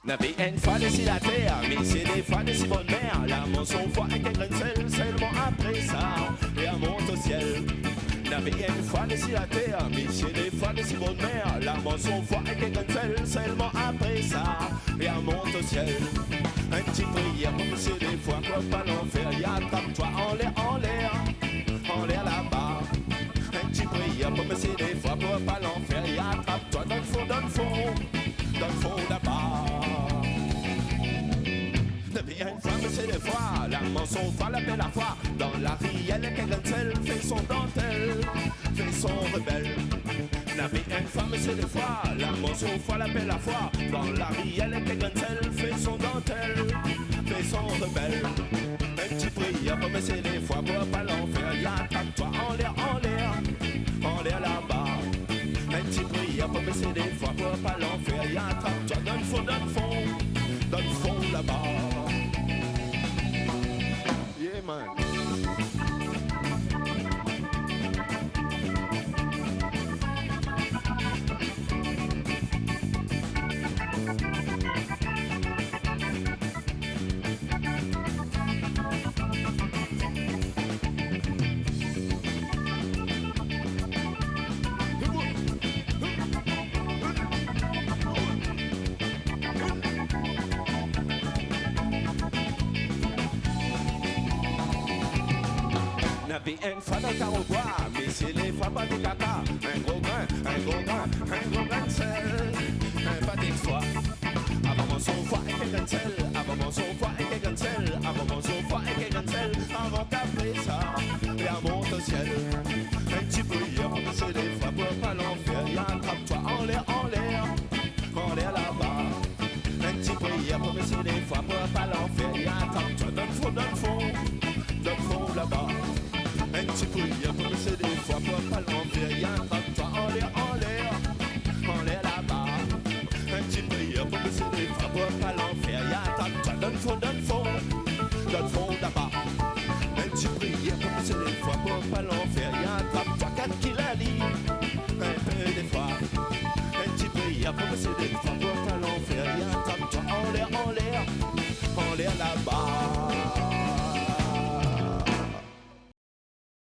N'avait une fois dessus la terre, mais c'est des fois des si bonnes mères. L'amour son foie avec un grain de sel, seulement après ça, et elle monte au ciel. N'avait une fois dessus la terre, mais c'est des fois des si bonnes mères. L'amour son foie avec un grain de sel, seulement après ça, et elle monte au ciel. Un petit prière pour c'est des fois quoi pas l'enfer. Y'a attrape-toi en l'air là-bas. Un petit prière pour c'est des fois quoi pas l'enfer. Y'a attrape-toi dans le fond, dans le fond là-bas. Devient une femme, c'est des fois, la mensonge l'appelle la foi. Dans la rielle, qu'elle fait son dentelle, fait son rebelle. N'avait une femme, c'est des fois, la mensonge l'appelle la foi. Dans la rielle, qu'elle fait son dentelle, fait son rebelle. Un petit prière, comme c'est des fois, pour pas l'enfer. Y'a tape-toi en l'air là-bas. Un petit prière, comme c'est des fois, pour pas l'enfer. Y'a tape-toi dans le fond là-bas. Yeah, man. N'avait une fois dans le carreau bois, mais c'est les fois pas des caca. Un gros grain de sel, un pâté de foie. Avant mon son foie et quelqu'un de sel, avant mon son foie et quelqu'un de sel, avant mon son foie et quelqu'un de sel, avant qu'après ça, et elle monte au ciel. Un petit peu hier, c'est des fois pour pas l'enfer. Y'a attrape-toi en l'air là-bas. Un petit peu hier, c'est des fois pour pas l'enfer. Y'a attrape-toi dans le fond là-bas. Un petit peu, y'a pas c'est des fois pour pas l'enfer. Y'a attrape-toi en l'air là-bas. Un petit peu, y'a pas c'est des fois pour pas l'enfer. Y'a attrape-toi dans le fond